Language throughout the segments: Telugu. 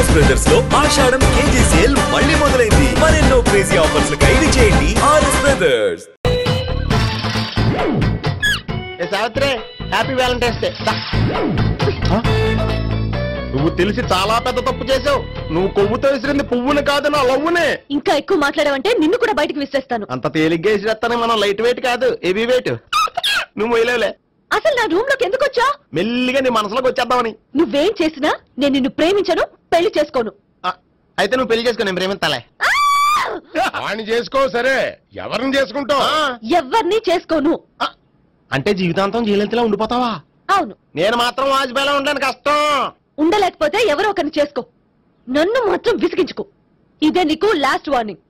ఆర్ఎస్ బ్రదర్స్ లో ఆషాఢం కేజీ సేల్ మళ్ళీ మొదలైంది. మరెన్నో క్రేజీ ఆఫర్స్ ఖైదు చేయండి RS brothers. Savitri, happy Valentine's day. నువ్వు తెలిసి చాలా పెద్ద తప్పు చేసావు. నువ్వు కొవ్వుతో విసిరింది పువ్వుని కాదు, నా లవ్వునే. ఇంకా ఎక్కువ మాట్లాడావంటే నిన్ను కూడా బయటకు విసిరేస్తాను. అంత తేలిగ్గా విసిరేస్తాను. మనం లైట్ వెయిట్ కాదు, హెవీ వెయిట్. నువ్వు మొయ్యలేవులే. అసలు నా రూమ్ లోకి ఎందుకు వచ్చా? మెల్లిగా నీ మనసులోకి వచ్చేద్దామని. నువ్వేం చేసినా నేను నిన్ను ప్రేమించను, పెళ్లి చేసుకోను. అయితే నువ్వు పెళ్లి చేసుకో, నేను ప్రేమిస్తాలే. వాణ్ణి చేసుకో. సరే, ఎవరిని చేసుకుంటావు? ఎవరిని చేసుకోను. అంటే జీవితాంతం జయలలితలా ఉండిపోతావా? అవును. నేను మాత్రం వాజ్పేయిలా ఉండడానికి కష్టం. ఉండలేకపోతే ఎవరో ఒకరిని చేసుకో, నన్ను మాత్రం విసిగించుకో. ఇదే నీకు లాస్ట్ వార్నింగ్.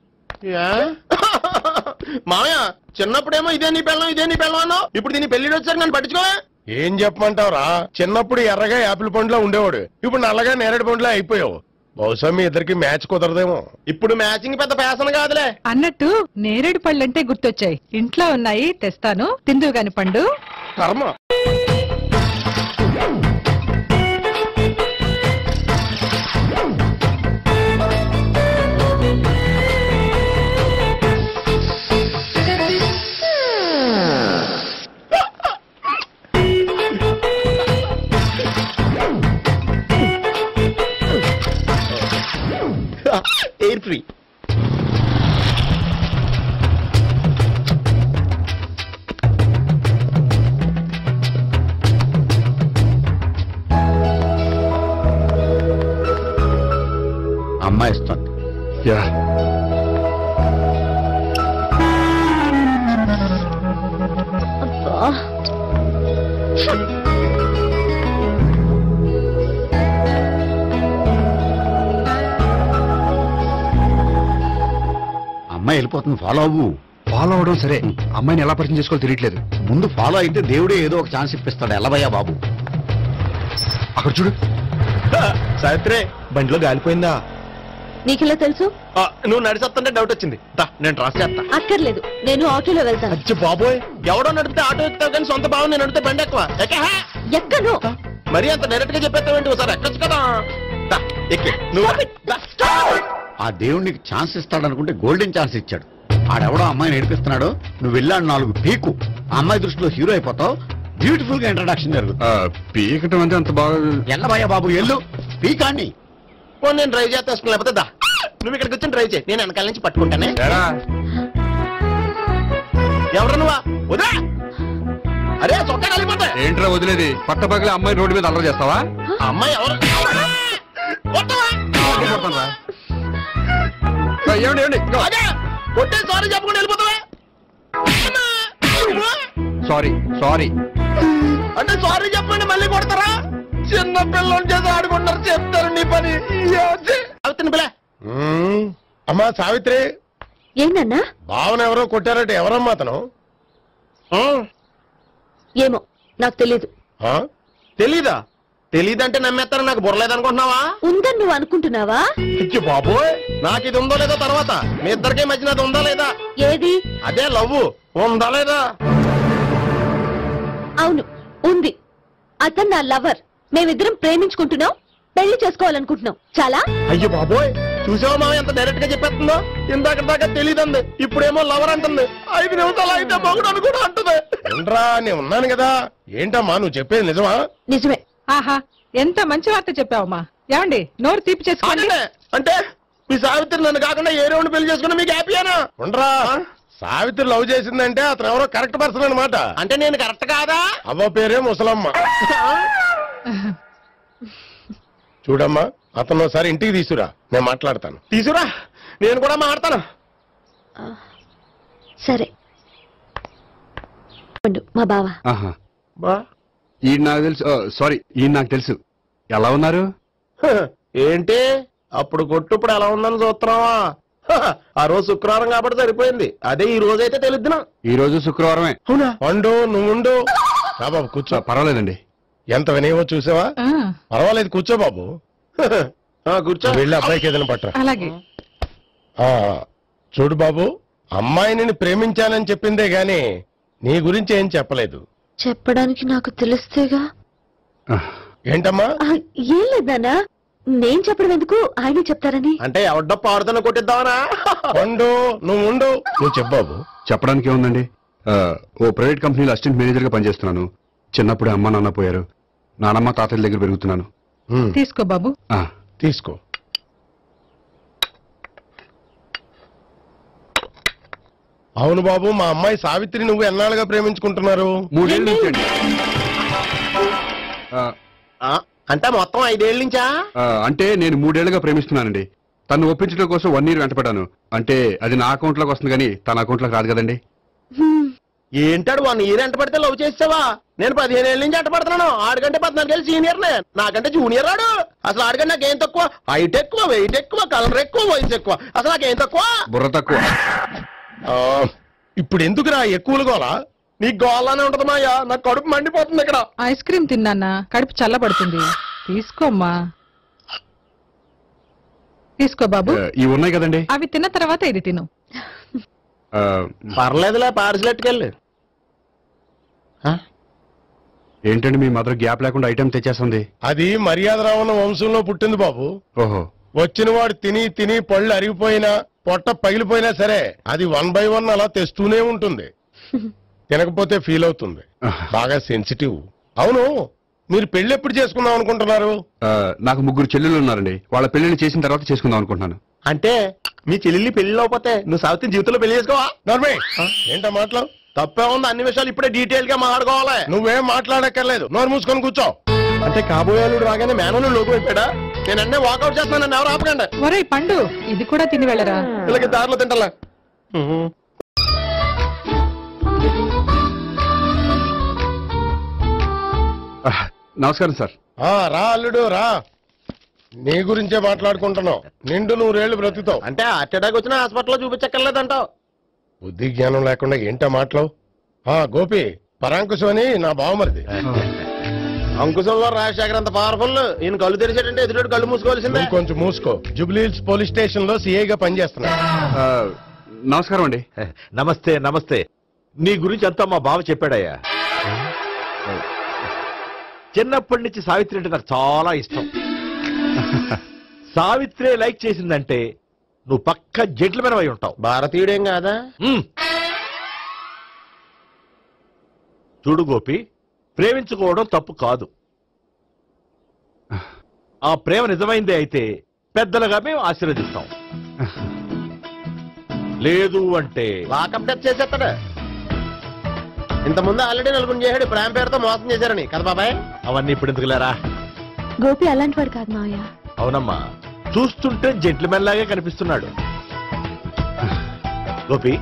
మామయ్య, చిన్నప్పుడేమో ఇదే నీ పెళ్ళం అన్నావు. ఇప్పుడు దీని పెళ్లి వచ్చాక నన్ను పట్టించుకోవా? ఏం చెప్పమంటావురా? చిన్నప్పుడు ఎర్రగా యాపిల్ పండులా ఉండేవాడు, ఇప్పుడు నల్లగా నేరేడు పండులా అయిపోయావు. బహుశా మీ ఇద్దరికి మ్యాచ్ కుదరదేమో. ఇప్పుడు మ్యాచింగ్ పెద్ద ఫ్యాషన్ కాదులే. అన్నట్టు నేరేడు పళ్ళంటే గుర్తొచ్చాయి. ఇంట్లో ఉన్నాయి, తెస్తాను, తిందువు గాని పండు. కర్మ. Air free. అమ్మాయి ఇస్తుంది. అమ్మాయి వెళ్ళిపోతుంది, ఫాలో అవ్వు. ఫాలో అవడం సరే, అమ్మాయిని ఎలా పరిచయం చేసుకోవాలో తెలియట్లేదు. ముందు ఫాలో అయితే దేవుడే ఏదో ఒక ఛాన్స్ ఇప్పిస్తాడు. ఎల్లవయ్యా బాబు. అక్కడ చూడు. సావిత్రి, బండిలో గాలిపోయిందా? నీకెలా తెలుసు? నువ్వు నడిచేస్తుంటే డౌట్ వచ్చింది. నేను ట్రాస్ చేస్తా. అక్కర్లేదు, నేను ఆటోలో వెళ్తాను. అచ్చి బాబోయ్, ఎవడో నడిపితే ఆటో ఎక్కుతావు కానీ సొంత భావం నేను నడిపితే బండి ఎక్కువ. ఎక్కను. మరి అంత డైరెక్ట్ గా చెప్పేస్తావేంటి? ఒకసారి ఎక్కొచ్చు కదా. ఆ దేవుడికి ఛాన్స్ ఇస్తాడనుకుంటే గోల్డెన్ ఛాన్స్ ఇచ్చాడు. ఆడెవడో అమ్మాయిని ఏడిపిస్తున్నాడు, నువ్వు వెళ్ళాడు 4 పీకు. ఆ అమ్మాయి దృష్టిలో హీరో అయిపోతావు. బ్యూటిఫుల్ గా ఇంట్రడక్షన్ జరుగుతుంది. పీకటం అంటే అంత బాగా. ఎల్లబయ్యా బాబు, ఎల్లు పీకాన్ని. నేను డ్రైవ్ చేస్తాను, లేకపోతే దా నువ్వు ఇక్కడికి వచ్చి డ్రైవ్ చేయి, నేను వెనకాల నుంచి పట్టుకుంటానే. ఎవరు నువ్వా? వదా. అరే చొక్కా కలిగిపోతా. ఏంట్రా వదిలేది? పట్టపగలే అమ్మాయి రోడ్డు మీద అల్లరి చేస్తావా? అమ్మాయి ఎవరు? కొట్టే సారీ చెప్పకుండా వెళ్ళిపోతావా? సారీ అంటే సారీ చెప్పండి మళ్ళీ కొడతారా? చిన్న పిల్లలు చేసి ఆడుకుంటారు, చెప్తారు నీ పని. పిల్ల అమ్మా సావిత్రి, ఏందన్నా? భావన ఎవరో కొట్టారంటే ఎవరమ్మా అతను? ఏమో నాకు తెలీదు. తెలీదా? తెలీదంటే నమ్మేస్తారని నాకు బుర్రలేదనుకుంటున్నావా? ఉందని నువ్వు అనుకుంటున్నావా? బాబోయ్, నాకు ఇది ఉందో లేదో తర్వాత. మీ ఇద్దరికే మధ్యన అది ఉందా లేదా? ఏది? అదే లవ్ ఉందా లేదా? అవును, ఉంది. అతను నా లవర్. మేమిద్దరం ప్రేమించుకుంటున్నాం, పెళ్లి చేసుకోవాలనుకుంటున్నాం. చాలా. అయ్యో బాబోయ్, చూసావా మామ ఎంత డైరెక్ట్ గా చెప్పేస్తుందో? ఇందాక దాకా తెలీదండి, ఇప్పుడేమో లవర్ అంటుంది. 5 నిమిషాలు అయితే మగుడు అని కూడా అంటుంది. ఏంట్రా, నేను ఉన్నాను కదా. ఏంటమ్మా నువ్వు చెప్పేది నిజమా? నిజమే. ఆహా, ఎంత మంచి వార్త చెప్పావమ్మా. ఏమండి, నోరు తీపి చేసుకోండి. అంటే మీ సావిత్రి నన్ను కాకుండా ఏ రౌండ్ పెళ్లి చేసుకున్నా మీకు హ్యాపీయేనా? ఉండరా, సావిత్రి లవ్ చేసిందంటే అతను ఎవరో కరెక్ట్ పర్సన్ అనమాట. అంటే నేను కరెక్ట్ కాదా? అవ్వ పేరే ముసలమ్మ. చూడమ్మా, అతను ఒకసారి ఇంటికి తీసుకురా, నేను మాట్లాడతాను. తీసుకురా, నేను కూడా మాట్లాడతాను. సరే. మా బావ. ఈ నాకు తెలుసు. సారీ, ఈ నాకు తెలుసు. ఎలా ఉన్నారు? ఏంటి అప్పుడు కొట్టు ఇప్పుడు ఎలా ఉందని చూస్తున్నావా? ఆ రోజు శుక్రవారం కాబట్టి సరిపోయింది. అదే ఈ రోజు అయితే తెలుద్దునా. ఈ రోజు శుక్రవారమే. అవునా? వండు, నువ్వు ఉండు. బాబు కూర్చో. పర్వాలేదండి. ఎంత వినయమో చూసావా? పర్వాలేదు, కూర్చో బాబు. కూర్చో. వెళ్ళి అబ్బాయికి ఏదైనా పట్టరా. అలాగే. చూడు బాబు, అమ్మాయిని ప్రేమించానని చెప్పిందే గాని నీ గురించి ఏం చెప్పలేదు. చెప్పడానికి నాకు తెలిస్తేగా. ఏంటమ్మా? ఏం లేదన్నా, నేను చెప్పడం ఎందుకు ఆయనే చెప్తారని. అంటే ఎవడ్డో పాడుతున్న కొట్టిద్దామనా? పండు నువ్వు ఉండు, నువ్వు చెప్పాబు. చెప్పడానికి ఏముందండి, ఓ ప్రైవేట్ కంపెనీలో అసిస్టెంట్ మేనేజర్ గా పనిచేస్తున్నాను. చిన్నప్పుడు అమ్మ నాన్న పోయారు. నానమ్మ తాతయ్య దగ్గర పెరుగుతున్నాను. తీసుకో బాబు. తీసుకో. అవును బాబు, మా అమ్మాయి సావిత్రి నువ్వు ఎన్నాళ్ళుగా ప్రేమించుకుంటున్నారు? 3 ఏళ్ళ నుంచి అండి. అంటే మొత్తం 5 ఏళ్ళ నుంచా? అంటే నేను 3 ఏళ్లుగా ప్రేమిస్తున్నానండి. తను ఒప్పించడం కోసం 1 year వెంటపడ్డాను. అంటే అది నా అకౌంట్ లోకి వస్తుంది కానీ తన అకౌంట్ లోకి రాదు కదండి. ఏంటాడు 1 year ఎంట పడితే లవ్ చేసావా? నేను 15 ఏళ్ళ నుంచి ఎంట పడుతున్నాను. ఆడికంటే 14 ఏళ్ళు సీనియర్ నే, నాకంటే జూనియర్ రాడు. అసలు ఆడికంటే నాకేం తక్కువ? హైట్ ఎక్కువ, వెయిట్ ఎక్కువ, కలర్ ఎక్కువ, వయసు ఎక్కువ. అసలు నాకేం తక్కువ? బుర్ర తక్కువ. ఇప్పుడు ఎందుకురా ఎక్కువలు గోలా? నీకు గోళ్ళనే ఉంటుంది మాయా, నాకు కడుపు మండిపోతుంది ఇక్కడ. ఐస్ క్రీమ్ తిన్నానా, కడుపు చల్లబడుతుంది. తీసుకోమ్మా. తీసుకో బాబు. ఇవి ఉన్నాయి కదండి. అవి తిన్న తర్వాత ఇది తిను. పర్లేదులే, పార్సిలెట్టుకెళ్ళి. ఏంటండి మీ మదర్ గ్యాప్ లేకుండా ఐటెం తెచ్చేస్తుంది? అది మర్యాద రావణ వంశంలో పుట్టింది బాబు. ఓహో. వచ్చిన వాడు తిని తిని పళ్ళు అరిగిపోయినా పొట్ట పగిలిపోయినా సరే అది 1 by 1 అలా తెస్తూనే ఉంటుంది. తినకపోతే ఫీల్ అవుతుంది. బాగా సెన్సిటివ్. అవును, మీరు పెళ్లి ఎప్పుడు చేసుకుందాం అనుకుంటున్నారు? నాకు 3 చెల్లెళ్ళు ఉన్నారండి. వాళ్ళ పెళ్లిని చేసిన తర్వాత చేసుకుందాం అనుకుంటున్నాను. అంటే మీ చెల్లెల్ని పెళ్లి లేకపోతే నువ్వు సావిత్రి జీవితంలో పెళ్లి చేసుకోవా? నర్మే ఏంటా మాటలు? తప్పే ఉంది, అన్ని విషయాలు ఇప్పుడే డీటెయిల్ గా మాట్లాడుకోవాలి. నువ్వేం మాట్లాడక్కర్లేదు, నోరు మూసుకొని కూర్చో. అంటే కాబోయేలు రాగానే మేనలు లోకి అయిపోయాడా? నేను అన్నీ వాకౌట్ చేస్తున్నాను, నన్ను ఎవరు ఆపకండి. ఒరే పండు, ఇది కూడా తిని వెళ్ళరా. ఇలాగే దారిలో తింటలా. నమస్కారం సార్. రా అల్లుడు రా. నీ గురించే మాట్లాడుకుంటున్నావు. నిండు 100 ఏళ్ళు బ్రతుకుతావు. అంటే హార్ట్ అటాక్ వచ్చిన హాస్పిటల్లో చూపించక్కర్లేదంటావు. బుద్ధి జ్ఞానం లేకుండా ఏంటో మాటలు? గోపి, పరాంకుశం అని నా బావమరిది. అంకుశంలో రాజశేఖర్ అంత పవర్ఫుల్. ఈయన కళ్ళు తెరిచాడంటే ఎదురు కళ్ళు మూసుకోవాల్సిందే. కొంచెం మూసుకో. జూబ్లీహిల్స్ పోలీస్ స్టేషన్ లో సిఐగా పనిచేస్తున్నా. నమస్కారం అండి. నమస్తే నమస్తే. నీ గురించి అంతా మా బావ చెప్పాడయ్యా. చిన్నప్పటి నుంచి సావిత్రి అంటే నాకు చాలా ఇష్టం. సావిత్రే లైక్ చేసిందంటే నువ్వు పక్క జెంట్లమెన్ అయి ఉంటావు. భారతీయుడేం కాదా? చూడు గోపి, ప్రేమించుకోవడం తప్పు కాదు. ఆ ప్రేమ నిజమైందే అయితే పెద్దలుగా మేము ఆశీర్వదిస్తాం. లేదు అంటే లాకప్ డెత్ చేసేస్తాడు. ఇంతకుముందు ఆల్రెడీ 4 చేశాడు ప్రేమ పేరుతో మోసం చేశారని కదా బాబాయ్. అవన్నీ ఇప్పుడు ఎందుకులేరా? గోపి అలాంటి వాడు కాదు మావయ్య. అవునమ్మా, చూస్తుంటే జెంట్లమెన్ లాగే కనిపిస్తున్నాడు. గోపి,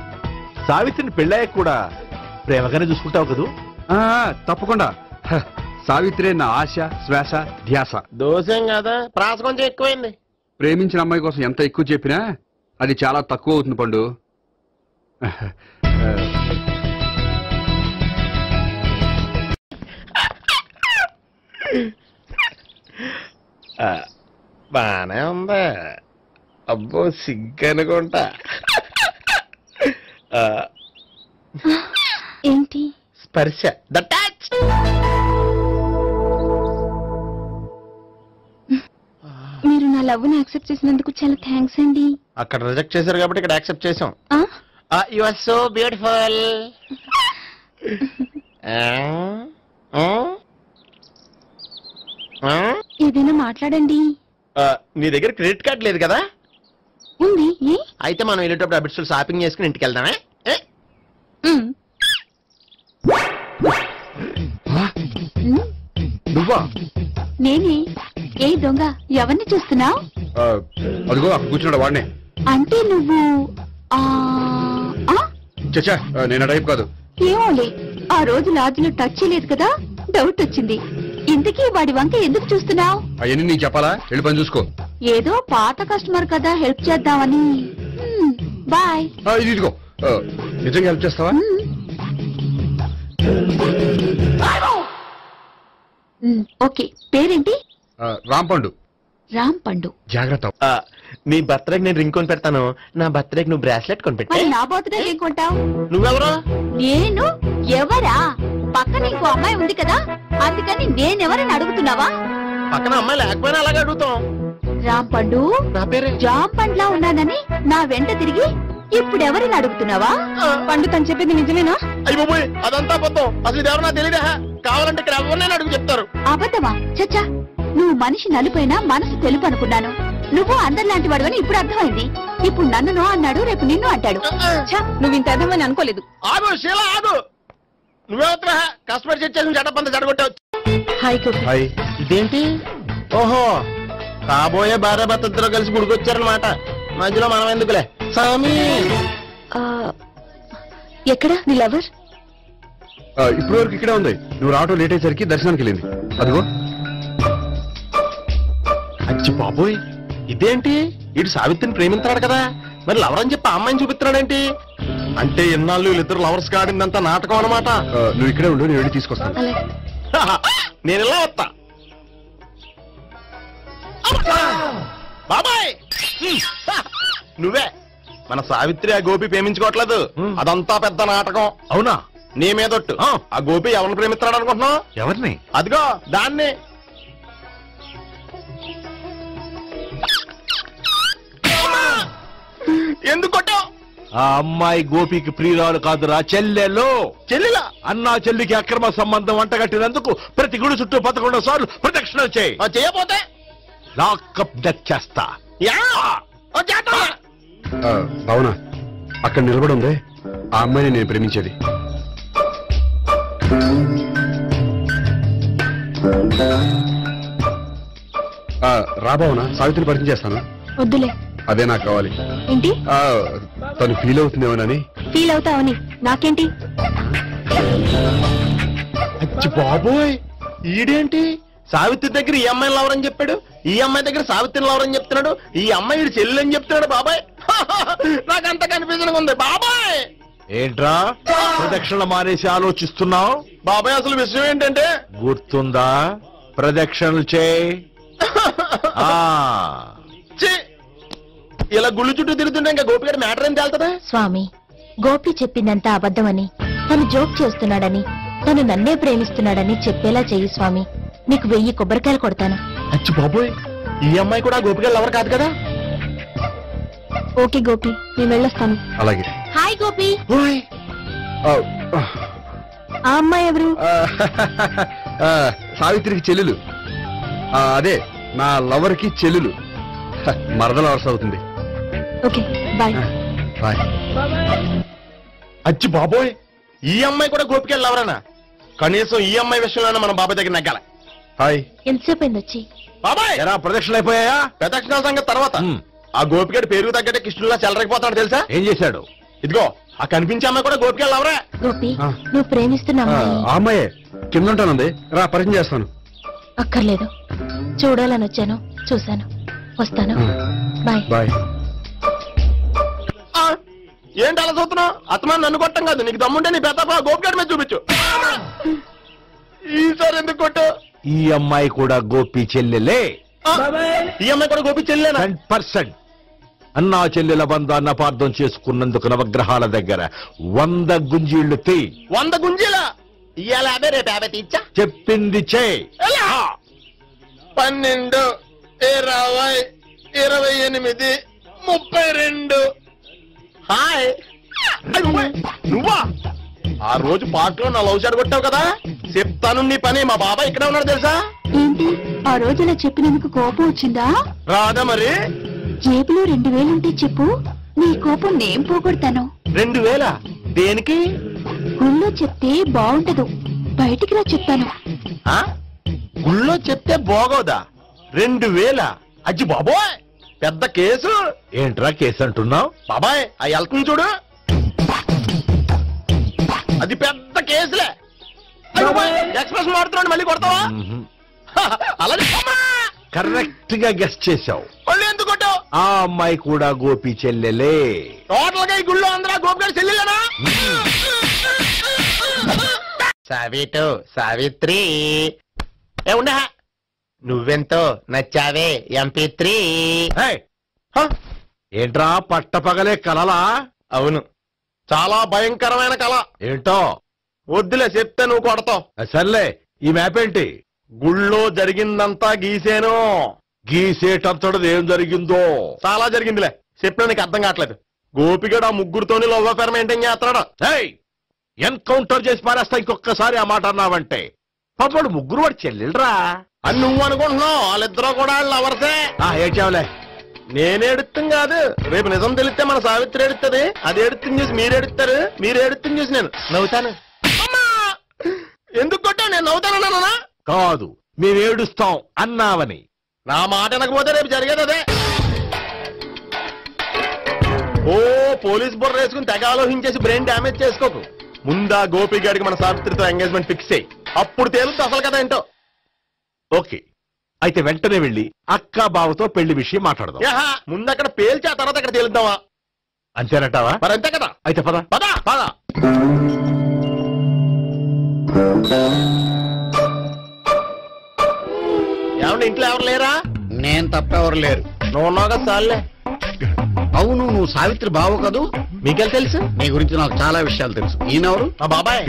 సావిత్రిని పెళ్ళాక కూడా ప్రేమగానే చూసుకుంటావు కదూ? తప్పకుండా. సావిత్రే నా ఆశ, శ్వాస, ధ్యాస. దోషం కదా, ప్రాస కొంచెం ఎక్కువైంది. ప్రేమించిన అమ్మాయి కోసం ఎంత ఎక్కువ చెప్పినా అది చాలా తక్కువ అవుతుంది పండు. బానే ఉందా? అబ్బో సిగ్గనుకుంటా. ఏంటి? స్పర్శ, ద టచ్. మీరు నా లవ్ ని యాక్సెప్ట్ చేసినందుకు చాలా థ్యాంక్స్ అండి. అక్కడ రిజెక్ట్ చేశారు కాబట్టి ఇక్కడ యాక్సెప్ట్ చేసాం. You are so beautiful. ఏదైనా మాట్లాడండి. నీ దగ్గర క్రెడిట్ కార్డ్ లేదు కదా? ఉంది. అయితే మనం వెళ్ళేటప్పుడు అబిట్స్ షాపింగ్ చేసుకుని ఇంటికి వెళ్దామే. నువ్వా? నేనే. ఏ దొంగ, ఎవరిని చూస్తున్నావు? అదిగో అక్కడ కూర్చున్నాడు వాడినే. అంటే నువ్వు చచ్చా, నేను టైప్ కాదు. ఏమోలే, ఆ రోజు లాడ్జ్లో టచ్ చేయలేదు కదా, డౌట్ వచ్చింది. ఇంతకీ వాడి వంక ఎందుకు చూస్తున్నావు? అవన్నీ నీకు చెప్పాలా? వెళ్ళి పని చూసుకో. ఏదో పాత కస్టమర్ కదా, హెల్ప్ చేద్దామని. బాయ్. ఇదిగో, నిజంగా హెల్ప్ చేస్తావా? ఓకే. పేరేంటి? రాంపండు. రాంపండు. జాగ్రత్త. నీ బర్త్డేకి నేను రింగ్ కొని పెడతాను, నా బర్త్డేకి నువ్వు బ్రాస్లెట్ కొని పెట్టా. నా బర్త్డే ఏం కొంటావు? నువ్వెవరు? నేను ఎవరా? పక్కన ఇంకో అమ్మాయి ఉంది కదా, అందుకని నేనెవరని అడుగుతున్నావా? పక్కన అమ్మాయి లేకపోయినా అలాగే అడుగుతాం. రాంపండు నా పేరే జామ్ పండ్లా ఉన్నానని నా వెంట తిరిగి ఇప్పుడు ఎవరిని అడుగుతున్నావా? పండు తను చెప్పింది నిజమేనా? అయ్యి బాబోయ్, అదంతా అబద్ధం. అసలు ఇది ఎవరన్నా తెలియదా? కావాలంటే ఇక్కడ ఎవరినైనా అడుగు చెప్తారు. అబద్ధమా? చచ్చా, నువ్వు మనిషి నలుపైనా మనసు తెలుపు అనుకున్నాను. నువ్వు అందరిలాంటి వాడువని ఇప్పుడు అర్థమైంది. ఇప్పుడు నన్ను నో అన్నాడు, రేపు నిన్ను అంటాడు. నువ్వు ఇంత అర్థమని అనుకోలేదు. ఆగు శీల, ఆగు. నువ్వేవత్రా కస్టమర్ సెట్ చేసి జడపంత జడగొట్టావు. Hi hi. ఇదేంటి? ఓహో, కాబోయే భార్య భర్తతో కలిసి గుడికొచ్చారనమాట. మధ్యలో మనం ఎందుకులే స్వామి. ఎక్కడ నీ లవర్? ఇప్పటి వరకు ఇక్కడే ఉంది. నువ్వు రావటం లేట్ అయ్యేసరికి దర్శనానికి వెళ్ళింది. అదిగో. అచ్చి బాబోయ్, ఇదేంటి? ఇటు సావిత్రిని ప్రేమించాడు కదా, మరి లవర్ అని చెప్పి ఆ అమ్మాయిని చూపిస్తున్నాడేంటి? అంటే ఎన్నాళ్ళు వీళ్ళిద్దరు లవర్స్ కాడిందంతా నాటకం అనమాట. నువ్వు ఇక్కడే ఉండు, నేను వెళ్ళి తీసుకొస్తాను. నేను ఇలా వస్తా. బాబాయ్, నువ్వే మన సావిత్రి ఆ గోపి ప్రేమించుకోవట్లేదు. అదంతా పెద్ద నాటకం. అవునా? నీ మీదొట్టు. ఆ గోపి ఎవరిని ప్రేమిస్తున్నాడు అనుకుంటున్నావు? ఎవరిని? అదిగో దాన్ని. ఎందుకు కొట్టావు? ఆ అమ్మాయి గోపికి ప్రియురాలు కాదురా, చెల్లెలు. చెల్లిలా? అన్నా చెల్లికి అక్రమ సంబంధం వంటగట్టినందుకు ప్రతి గుడి చుట్టూ 11 సార్లు ప్రదక్షిణలు చేయి. చేయపోతే లాకప్ డెత్ చేస్తా. అవునా? అక్కడ నిలబడి ఉంది ఆ అమ్మాయిని నేను ప్రేమించేది. రాబావునా? సావిత్రిని పరిచయం చేస్తాను. వద్దులే. అదే నాకు కావాలి. ఏంటి? తను ఫీల్ అవుతుందేమోనని. ఫీల్ అవుతావని నాకేంటి? అచ్చి బాబోయ్, ఈడేంటి సావిత్రి దగ్గర ఈ అమ్మాయిని లవరని చెప్పాడు, ఈ అమ్మాయి దగ్గర సావిత్రిని లవరని చెప్తున్నాడు, ఈ అమ్మాయి చెల్లి అని చెప్తున్నాడు. బాబాయ్ నాకంత కన్ఫ్యూజన్ ఉంది బాబాయ్. ఏంట్రా ప్రదక్షిణ మానేసి ఆలోచిస్తున్నావు? బాబాయ్ అసలు విషయం ఏంటంటే, గుర్తుందా? ప్రదక్షిణలు చేయి. ఇలా గుళ్ళు చుట్టూ తిరుగుతుంటే ఇంకా గోపిగడ మ్యాటర్ ఏం తేలుతుందా? స్వామి, గోపి చెప్పిందంతా అబద్ధమని, తను జోక్ చేస్తున్నాడని, తను నన్నే ప్రేమిస్తున్నాడని చెప్పేలా చెయ్యి స్వామి. నీకు 1000 కొబ్బరికాయలు కొడతాను. అచ్చి బాబోయ్, ఈ అమ్మాయి కూడా గోపిగడ లవర్ కాదు కదా? ఓకే గోపి, నేను వెళ్ళొస్తాను. అలాగే. హాయ్ గోపి. ఆ అమ్మాయి ఎవరు? సావిత్రికి చెల్లెలు. అదే నా లవర్ కి చెల్లెలు. మరద లవర్స్ అవుతుంది. Okay bye. బాయ్. అచ్చి బాబోయ్, ఈ అమ్మాయి కూడా గోపిగడ లవరేనా? కనీసం ఈ అమ్మాయి విషయంలోనే మనం బాబాయ్ దగ్గర నెగ్గాల. హాయ్. ఎంతసేపు అయింది వచ్చి? బాబాయ్ ఎరా ప్రదక్షిణలు అయిపోయాయా? ప్రదక్షిణాల సంగతి తర్వాత. ఆ గోపిగడ పేరు తగ్గట్టే కృష్ణులా చెలరకపోతాడు తెలుసా? ఏం చేశాడు? ఇదిగో ఆ కనిపించే అమ్మాయి కూడా గోపిగడ లవరే. గోపి, నువ్వు ప్రేమిస్తున్న అమ్మాయి ఆ అమ్మాయే కింద ఉంటానుంది. రా పరిచయం చేస్తాను. అక్కర్లేదు, చూడాలని వచ్చాను, చూశాను, వస్తాను. బాయ్. బాయ్. ఏంటి అలా చూస్తున్నావు? అత్తమాని నన్ను కొట్టం కాదు, నీకు దమ్ముంటే నీ పెద్ద గోపిగడ మీద చూపించు. ఈసారి ఎందుకు కొట్టు? ఈ అమ్మాయి కూడా గోపి చెల్లెలే. ఈ అమ్మాయి కూడా గోపి చెల్లెనా? 100%. అన్నా చెల్లెల బంధాన్ని అపార్థం చేసుకున్నందుకు నవగ్రహాల దగ్గర 100 గుంజీళ్లు తీ. 100 గుంజీలా? ఇవాళ 50, రేపు 50 తీచ్చా. చెప్పింది చే. 12, 20, 28, 32. హాయ్. నువ్వా? ఆ రోజు పార్టీలో నా లవ్ షాట్ కొట్టావు కదా, చెప్తాను నీ పని. మా బాబాయ్ ఇక్కడే ఉన్నాడు తెలుసా? ఏంటి ఆ రోజు ఇలా చెప్పినందుకు కోపం వచ్చిందా? రాదా మరి? జేబులో 2000 ఉంటే చెప్పు, నీ కోపం నేను పోగొడతాను. 2000? దేనికి? గుళ్ళో చెప్తే బాగుంటదు, బయటికి రా చెప్తాను. గుళ్ళో చెప్తే బాగోదా? 2000? అజ్జి బాబోయ్, పెద్ద కేసు. ఏంట్రా కేసు అంటున్నావు? బాబాయ్ ఆ వెళ్తుంది చూడు, అది పెద్ద కేసులే. ఎక్స్ప్రెస్ మారుతున్నాడు, మళ్ళీ కొడతావా? అలాగే కరెక్ట్ గా గెస్ చేశావు. మళ్ళీ ఎందుకు కొట్టావు? ఆ అమ్మాయి కూడా గోపి చెల్లెలే. టోటల్ గా ఈ గుళ్ళో అందరూ గోపిగారు చెల్లెలేనా? సావిత్రి ఉండే, నువ్వెంతో నచ్చావే MP3. ఏంట్రా పట్టపగలే కలలా? అవును, చాలా భయంకరమైన కళ. ఏంటో? వద్దులే, చెప్తే నువ్వు కొడతావు. సర్లే, ఈ మ్యాప్ ఏంటి? గుళ్ళో జరిగిందంతా గీసేను. గీసేటంతటది ఏం జరిగిందో. చాలా జరిగిందిలే, చెప్పినా నీకు అర్థం కావట్లేదు. గోపిగడు ఆ ముగ్గురుతోని లవ్ అఫేర్ మెయింటైన్ చేస్తున్నాడు. ఎన్కౌంటర్ చేసి పారేస్తా ఇంకొకసారి ఆ మాట అన్నావంటే. పాపడు ముగ్గురు వాడు చెల్లెలరా అని నువ్వు అనుకుంటున్నావు, వాళ్ళిద్దరూ కూడా లవర్సే. ఏడ్చావులే. నేను ఎడుతుంది కాదు, రేపు నిజం తెలిస్తే మన సావిత్రి ఎడుతుంది. అది ఎడుతుంది చూసి మీరు ఎడుతారు, మీరు ఎడుతుంది చూసి నేను నవ్వుతాను. ఎందుకు కొట్టా? నేను నవ్వుతానన్నా కాదు, మేమేడుస్తాం అన్నావని. నా మాట అనకపోతే రేపు జరిగేది అదే. ఓ పోలీస్ బుర్ర వేసుకుని తెగ ఆలోచించేసి బ్రెయిన్ డ్యామేజ్ చేసుకోకు. ముందా గోపి గారికి మన సావిత్రితో ఎంగేజ్మెంట్ ఫిక్స్ అయ్యి అప్పుడు తేలుతుంది అసలు కదా ఏంటో. ఓకే, అయితే వెంటనే వెళ్ళి అక్క బావతో పెళ్లి విషయం మాట్లాడదాం. ముందు అక్కడ పేల్చి ఆ తర్వాత అక్కడ తేలుద్దామా? అంతేనటావా? మరి అంతే కదా. అయితే పద పద పద. ఏమంటే ఇంట్లో ఎవరు లేరా? నేను తప్పెవరు లేరు. నువ్వు ఉన్నావు కదా సార్లే. అవును, నువ్వు సావిత్రి బావు కదూ? మీకెళ్ళి తెలుసు? నీ గురించి నాకు చాలా విషయాలు తెలుసు. ఈయనెవరు? మా బాబాయ్.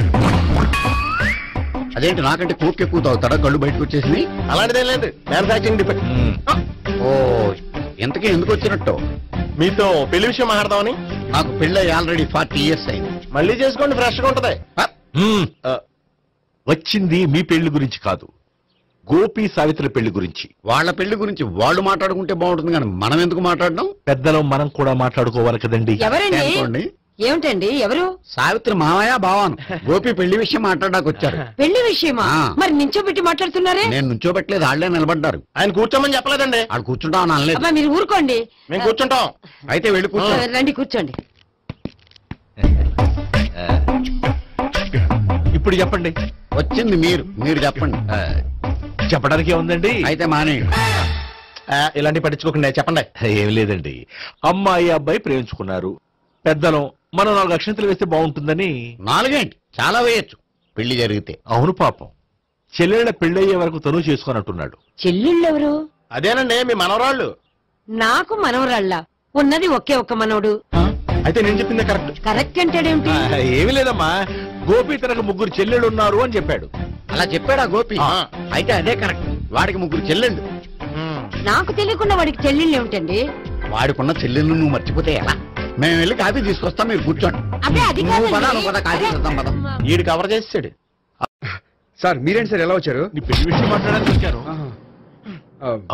అదేంటి నాకంటే కోక్ ఎక్కువ తాగుతాడా? కళ్ళు బయటకు వచ్చేసింది. అలాంటిదేం లేదు, మ్యానుఫాక్చరింగ్ డిఫెక్ట్. ఓ, ఇంతకీ ఎందుకు వచ్చినట్టు? మీతో పెళ్లి విషయం మాట్లాడదామని. నాకు పెళ్ళి ఆల్రెడీ 40 years అయింది. మళ్ళీ చేసుకోండి, ఫ్రెష్ గా ఉంటది. వచ్చింది మీ పెళ్లి గురించి కాదు, గోపి సావిత్రి పెళ్లి గురించి. వాళ్ళ పెళ్లి గురించి వాళ్ళు మాట్లాడుకుంటే బాగుంటుంది, కానీ మనం ఎందుకు మాట్లాడడం? పెద్దలో మనం కూడా మాట్లాడుకోవాలి కదండి. అనుకోండి. ఏమిటండి? ఎవరు? సావిత్రి మామయ్య బావాను. గోపి పెళ్లి విషయం మాట్లాడడానికి వచ్చారు. పెళ్లి విషయమా? మరి నించోబెట్టి మాట్లాడుతున్నారే? నేను నుంచోబెట్టలేదు, వాళ్ళే నిలబడ్డారు. ఆయన కూర్చోమని చెప్పలేదండి. వాళ్ళు కూర్చుంటామని అనలేదు. అబ్బా, మీరు ఊరుకోండి. మేము కూర్చుంటాం. అయితే వెళ్ళి కూర్చో. రండి కూర్చోండి. ఇప్పుడు చెప్పండి. వచ్చింది మీరు చెప్పండి. చెప్పడానికి ఏముందండి? అయితే మానేయండి. ఇలాంటివి పట్టించుకోకుండా చెప్పండి. ఏం లేదండి, అమ్మాయి అబ్బాయి ప్రేమించుకున్నారు. పెద్దలం మనం 4 అక్షంతలు వేస్తే బాగుంటుందని. 4 ఏంటి, చాలా వేయచ్చు పెళ్లి జరిగితే. అవును పాపం, చెల్లెళ్ళ పెళ్ళయ్యే వరకు తను చేసుకున్నట్టున్నాడు. చెల్లెళ్ళెవరు? అదేనండి మీ మనవరాళ్ళు. నాకు మనవరాళ్ళ ఉన్నది ఒకే ఒక్క మనవడు. అయితే నేను చెప్పిందే కరెక్ట్. కరెక్ట్ అంటాడేమిటి? ఏమి లేదమ్మా, గోపి తనకు 3 చెల్లెళ్ళు ఉన్నారు అని చెప్పాడు. అలా చెప్పాడా గోపి? అయితే అదే కరెక్ట్. వాడికి 3 చెల్లెళ్ళు. నాకు తెలియకుండా వాడికి చెల్లెళ్ళు ఏమిటండి? వాడికున్న చెల్లెళ్ళు నువ్వు మర్చిపోతే ఎలా? మేము వెళ్ళి కాఫీ తీసుకొస్తాం, మీరు కూర్చోండి. అదే అది కాఫీ చేద్దాం పద. ఈడు కవర్ చేసాడు. సార్ మీరేంటి సార్ ఎలా వచ్చారు? నీ పెళ్లి విషయం మాట్లాడడానికి వచ్చాను.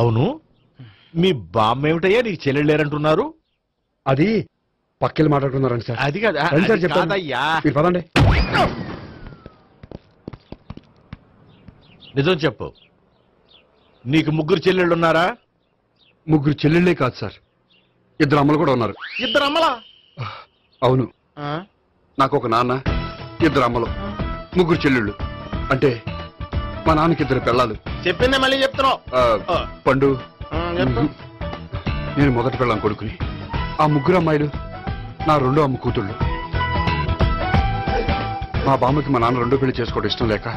అవును, మీ బామ్మ ఏమిటయ్యా నీకు చెల్లెళ్ళు లేరంటున్నారు? అది పక్కెళ్ళి మాట్లాడుకున్నారండి సార్. అది కాదు సార్ చెప్తాను, మీరు పదండి. నిజం చెప్పు, నీకు 3 చెల్లెళ్ళు ఉన్నారా? 3 చెల్లెళ్ళే కాదు సార్, 2 అమ్మలు కూడా ఉన్నారు. 2 అమ్మలా? అవును, నాకు ఒక నాన్న, 2 అమ్మలు, 3 చెల్లెళ్ళు. అంటే మా నాన్నకి 2 పిల్లలు. చెప్పిందే మళ్ళీ చెప్తున్నావు. పండు, నేను మొదటి పిల్లం కొడుకుని. ఆ 3 అమ్మాయిలు నా 2వ అమ్మ కూతుళ్ళు. మా బామ్మకి మా నాన్న 2వ పెళ్లి చేసుకోవడం ఇష్టం లేక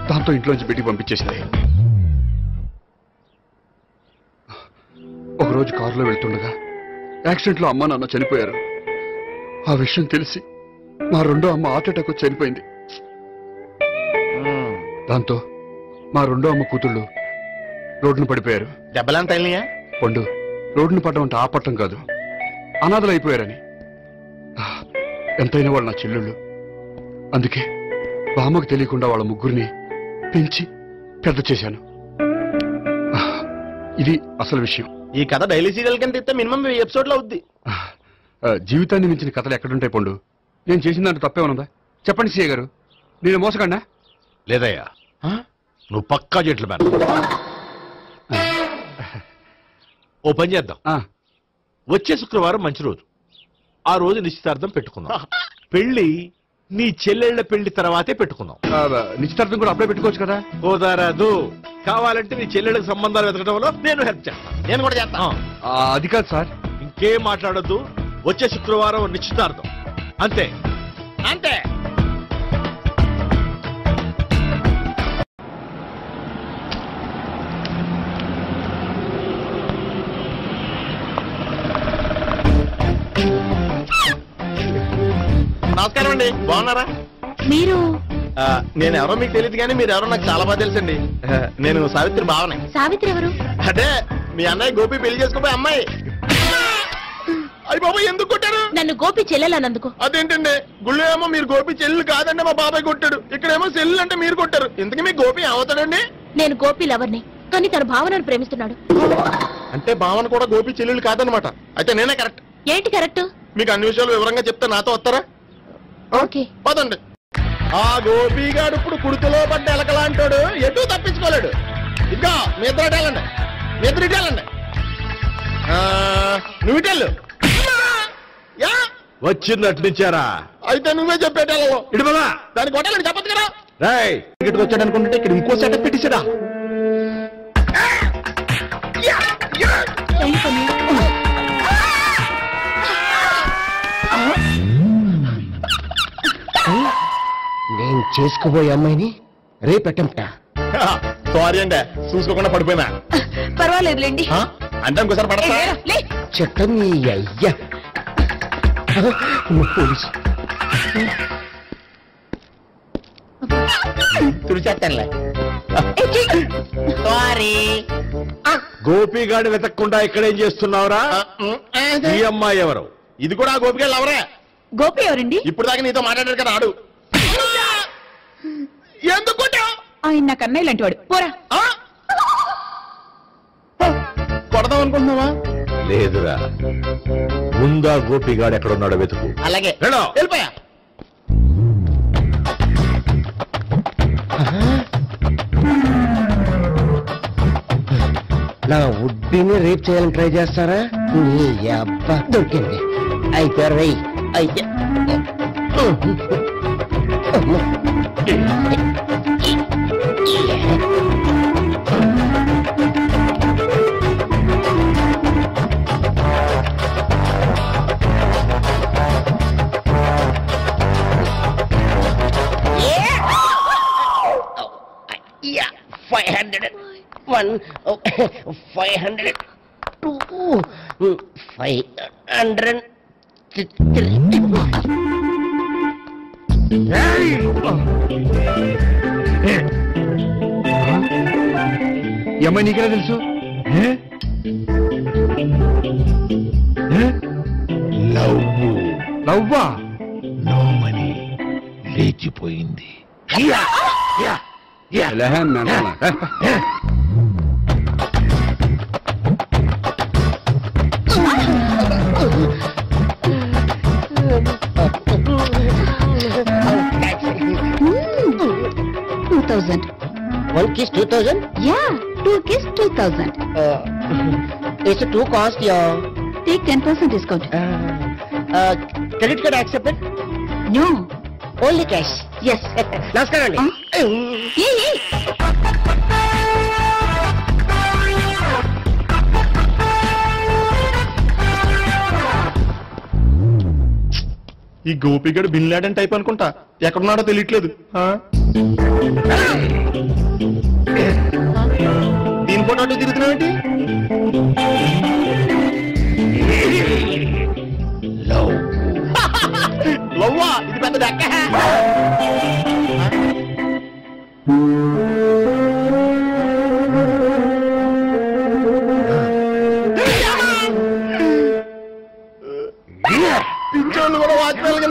దాంతో ఇంట్లోంచి బిడ్డికి పంపించేసింది. ఒకరోజు కారులో వెళ్తుండగా యాక్సిడెంట్లో అమ్మ నాన్న చనిపోయారు. ఆ విషయం తెలిసి మా 2వ అమ్మ హార్ట్ అటాక్ వచ్చి చనిపోయింది. దాంతో మా 2వ అమ్మ కూతుళ్ళు రోడ్డును పడిపోయారు. దెబ్బలంత అయినాయా? పండు, రోడ్డును పడ్డం అంటే ఆపట్టం కాదు, అనాథలు అయిపోయారని. ఎంతైనా వాళ్ళు నా చెల్లెళ్ళు. అందుకే బామ్మకు తెలియకుండా వాళ్ళ 3 పెంచి పెద్ద చేశాను. ఇది అసలు విషయం. ఈ కథ డైలీ సీరియల్ కంటే ఇస్తే మినిమం 10 ఎపిసోడ్లు అవుద్ది. జీవితాన్ని మించిన కథలు ఎక్కడుంటాయి పండు? నేను చేసిన దాంట్లో తప్పేమనుందా? చెప్పండి సీఏ గారు, నేను మోసగండా? లేదయ్యా, నువ్వు పక్కా చెట్లు మేన. ఓ పని చేద్దాం, వచ్చే శుక్రవారం మంచి రోజు, ఆ రోజు నిశ్చితార్థం పెట్టుకుందాం. పెళ్లి నీ చెల్లెళ్ల పెళ్లి తర్వాతే పెట్టుకుందాం. నిశ్చితార్థం కూడా అప్పుడే పెట్టుకోవచ్చు కదా? కుదరదు, కావాలంటే నీ చెల్లెళ్ళకి సంబంధాలు వెతకడంలో నేను హెల్ప్ చేస్తాను. నేను కూడా చేస్తాను. అది కాదు సార్. ఇంకేం మాట్లాడొద్దు, వచ్చే శుక్రవారం నిశ్చితార్థం, అంతే అంతే. నమస్కారం అండి, బాగున్నారా? మీరు నేను ఎవరో మీకు తెలియదు కానీ మీరు ఎవరో నాకు చాలా బాగా తెలుసండి. నేను సావిత్రి భావనే. సావిత్రి ఎవరు? అదే మీ అన్నయ్య గోపి పెళ్లి చేసుకోపోయి అమ్మాయి. అయ్యి బాబాయ్ ఎందుకు కొట్టారు? నన్ను గోపి చెల్లెలన్నందుకు. అదేంటండి గుళ్ళు ఏమో మీరు గోపి చెల్లెలు కాదంటే మా బాబాయ్ కొట్టాడు, ఇక్కడేమో చెల్లెలు అంటే మీరు కొట్టారు. ఇంతకీ మీ గోపి ఏమవుతాడండి? నేను గోపి లవర్ని, కానీ తన భావనను ప్రేమిస్తున్నాడు. అంటే భావన కూడా గోపి చెల్లెలు కాదనమాట. అయితే నేనే కరెక్ట్. ఏంటి కరెక్ట్? మీకు అన్ని విషయాలు వివరంగా చెప్తే నాతో వస్తారా? ఓకే పదండి. ఆ గోపిగాడు ఇప్పుడు కుడుతులో పడ్డ ఎలకలాంటాడు, ఎటు తప్పించుకోలేడు. ఇంకా మీ ఇద్దరు ఇటేళ్ళండి, మీ ఇద్దరు ఇటేళ్ళండి. నువ్వు ఇటెళ్ళు. వచ్చిందట్టు నుంచారా? అయితే నువ్వే చెప్పేటెళ్ళలో ఇటు బాబా దానికి కొట్టాలని చెప్పదు కదా. రాయ్ ఇక్కడికి వచ్చాడు అనుకుంటే ఇక్కడ ఇంకో సెటప్ పెట్టించడా. నేను చేసుకోబోయే అమ్మాయిని రేపెట్టంట. సారీ అండి, చూసుకోకుండా పడిపోయినా. పర్వాలేదులేండి. అంటే ఇంకోసారి పడతా. చెట్ట నీ అయ్యా పోలీసు తుడిచేస్తానులే. సారీ. గోపిగాడి వెతకకుండా ఇక్కడేం చేస్తున్నావురా? ఈ అమ్మాయి ఎవరు? ఇది కూడా గోపిగాళ్ళు ఎవరే? గోపి ఎవరండి? ఇప్పుడు దాకా నీతో మాట్లాడారు కదా ఆడు. ఎందుకు కొట్టావు? ఆయన నాకు అన్నయ్య లాంటి వాడు. పోరా. కొడదాం అనుకుంటున్నావా? లేదురా, ముందా గోపిగాడు ఎక్కడున్నాడో వెతుకు. అలాగే వెళ్ళు. వెళ్ళిపోయా. నా ఉడ్డిని రేప్ చేయాలని ట్రై చేస్తారా? నీ అబ్బా దొరికింది. అయితే రై అయితే $501 $502 ఈ అమ్మాయి నీకెలా తెలుసు? లవ్వా? నో మనీ లేచిపోయింది. One kiss 2000? Yeah, 2 kiss 2000. It's a 2 cost, yeah. Take 10% discount. Credit card accepted? No. Only cash. Yes. నమస్కారం అండి. Hey. ఈ గోపిగడు బిన్ లాడెన్ టైప్ అనుకుంటా, ఎక్కడున్నాడో తెలియట్లేదు. దీని ఫోటో తిరుగుతున్నావు ఏంటి?